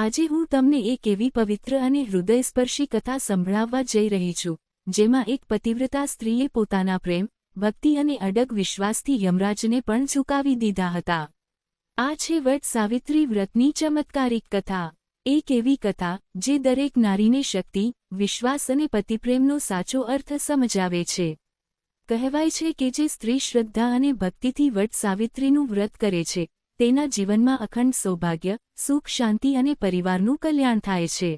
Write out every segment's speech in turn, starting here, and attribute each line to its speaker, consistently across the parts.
Speaker 1: આજે હું તમને એક એવી પવિત્ર અને હૃદયસ્પર્શી કથા સંભળાવવા જઈ રહી છું, જેમાં એક પતિવ્રતા સ્ત્રીએ પોતાના પ્રેમ, ભક્તિ અને અડગ વિશ્વાસથી યમરાજને પણ ઝુકાવી દીધા હતા. આ છે વટ સાવિત્રી વ્રતની ચમત્કારિક કથા. એક એવી કથા જે દરેક નારીને શક્તિ, વિશ્વાસ અને પતિપ્રેમનો સાચો અર્થ સમજાવે છે. કહેવાય છે કે જે સ્ત્રી શ્રદ્ધા અને ભક્તિથી વટ સાવિત્રીનું વ્રત કરે છે, તેના જીવનમાં અખંડ સૌભાગ્ય, સુખ, શાંતિ અને પરિવારનું કલ્યાણ થાય છે.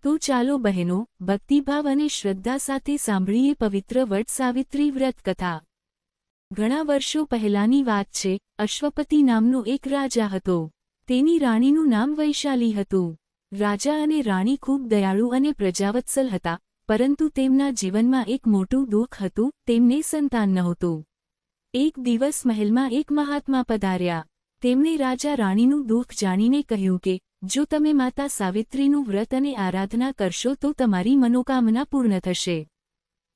Speaker 1: તો ચાલો બહેનો, ભક્તિભાવ અને શ્રદ્ધા સાથે સાંભળીએ પવિત્ર વટ સાવિત્રી વ્રત કથા. ઘણા વર્ષો પહેલાની વાત છે. અશ્વપતિ નામનો એક રાજા હતો. તેની રાણીનું નામ વૈશાલી હતું. રાજા અને રાણી ખૂબ દયાળુ અને પ્રજાવત્સલ હતા, પરંતુ તેમના જીવનમાં એક મોટું દુઃખ હતું. તેમને સંતાન નહોતું. એક દિવસ મહેલમાં એક મહાત્મા પધાર્યા. તેમણે રાજા રાણીનું દુઃખ જાણીને કહ્યું કે જો તમે માતા સાવિત્રીનું વ્રત અને આરાધના કરશો તો તમારી મનોકામના પૂર્ણ થશે.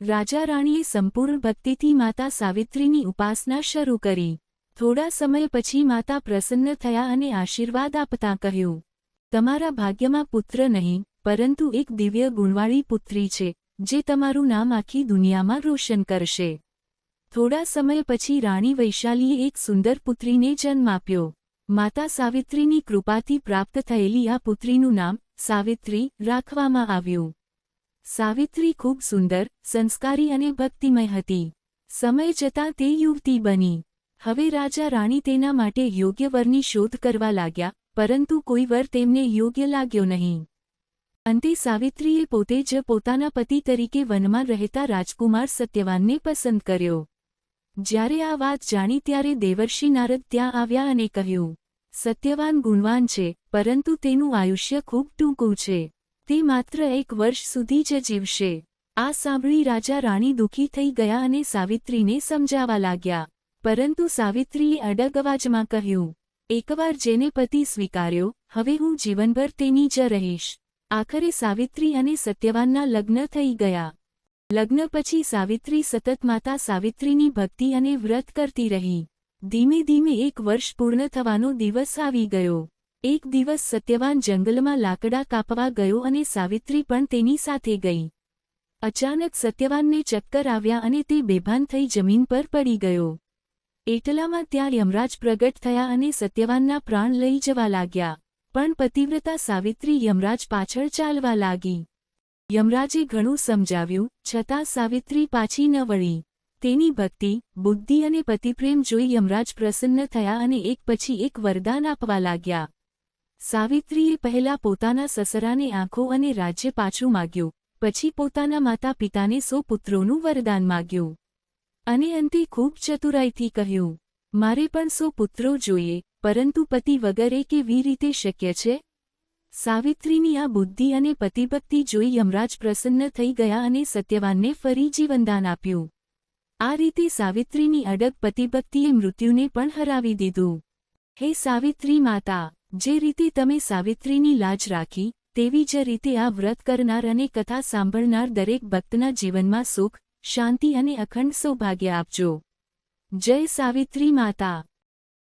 Speaker 1: રાજા રાણીએ સંપૂર્ણ ભક્તિથી માતા સાવિત્રીની ઉપાસના શરૂ કરી. થોડા સમય પછી માતા પ્રસન્ન થયા અને આશીર્વાદ આપતા કહ્યું, તમારા ભાગ્યમાં પુત્ર નહીં, પરંતુ એક દિવ્ય ગુણવાળી પુત્રી છે, જે તમારું નામ આખી દુનિયામાં રોશન કરશે. થોડા સમય પછી રાણી વૈશાલીએ એક સુંદર પુત્રીને જન્મ આપ્યો. માતા સાવિત્રીની કૃપાથી પ્રાપ્ત થયેલી આ પુત્રીનું નામ સાવિત્રી રાખવામાં આવ્યું. સાવિત્રી ખૂબ સુંદર, સંસ્કારી અને ભક્તિમય હતી. સમય જતાં તે યુવતી બની. હવે રાજા રાણી તેના માટે યોગ્ય વરની શોધ કરવા લાગ્યા, પરંતુ કોઈ વર તેમને યોગ્ય લાગ્યો નહીં. અંતે સાવિત્રીએ પોતે જ પોતાના પતિ તરીકે વનમાં રહેતા રાજકુમાર સત્યવાનને પસંદ કર્યો. જ્યારે આ વાત જાણી ત્યારે દેવર્ષિ નારદ ત્યાં આવ્યા અને કહ્યું, સત્યવાન ગુણવાન છે, પરંતુ તેનું આયુષ્ય ખૂબ ટૂંકું છે. તે માત્ર 1 વર્ષ સુધી જ જીવશે. આ સાંભળી રાજા રાણી દુઃખી થઈ ગયા અને સાવિત્રીને સમજાવવા લાગ્યા. પરંતુ સાવિત્રીએ અડગ અવાજમાં કહ્યું, એકવાર જેને પતિ સ્વીકાર્યો, હવે હું જીવનભર તેની જ રહીશ. આખરે સાવિત્રી અને સત્યવાનના લગ્ન થઈ ગયા. લગ્ન પછી સાવિત્રી સતત માતા સાવિત્રીની ભક્તિ અને વ્રત કરતી રહી. ધીમે ધીમે 1 વર્ષ પૂર્ણ થવાનો દિવસ આવી ગયો. એક દિવસ સત્યવાન જંગલમાં લાકડા કાપવા ગયો અને સાવિત્રી પણ તેની સાથે ગઈ. અચાનક સત્યવાનને ચક્કર આવ્યા અને તે બેભાન થઈ જમીન પર પડી ગયો. એટલામાં ત્યાં યમરાજ પ્રગટ થયા અને સત્યવાનના પ્રાણ લઈ જવા લાગ્યા. પણ પતિવ્રતા સાવિત્રી યમરાજ પાછળ ચાલવા લાગી. યમરાજે ઘણું સમજાવ્યું, છતાં સાવિત્રી પાછી ન વળી. તેની ભક્તિ, બુદ્ધિ અને પતિપ્રેમ જોઈ યમરાજ પ્રસન્ન થયા અને એક પછી એક વરદાન આપવા લાગ્યા. સાવિત્રીએ પહેલા પોતાના સસરાને આંખો અને રાજ્ય પાછું માગ્યું, પછી પોતાના માતા પિતાને 100 પુત્રોનું વરદાન માગ્યું. અને અંતે ખૂબ ચતુરાઈથી કહ્યું, મારે પણ 100 પુત્રો જોઈએ, પરંતુ પતિ વગર એ કેવી રીતે શક્ય છે? સાવિત્રીની આ બુદ્ધિ અને પતિભક્તિ જોઈ યમરાજ પ્રસન્ન થઈ ગયા અને સત્યવાનને ફરી જીવનદાન આપ્યું. આ રીતે સાવિત્રીની અડગ પતિભક્તિએ મૃત્યુને પણ હરાવી દીધું. હે સાવિત્રી માતા, જે રીતે તમે સાવિત્રીની લાજ રાખી, તેવી જ રીતે આ વ્રત કરનાર અને કથા સાંભળનાર દરેક ભક્તના જીવનમાં સુખ, શાંતિ અને અખંડ સૌભાગ્ય આપજો. જય સાવિત્રી માતા.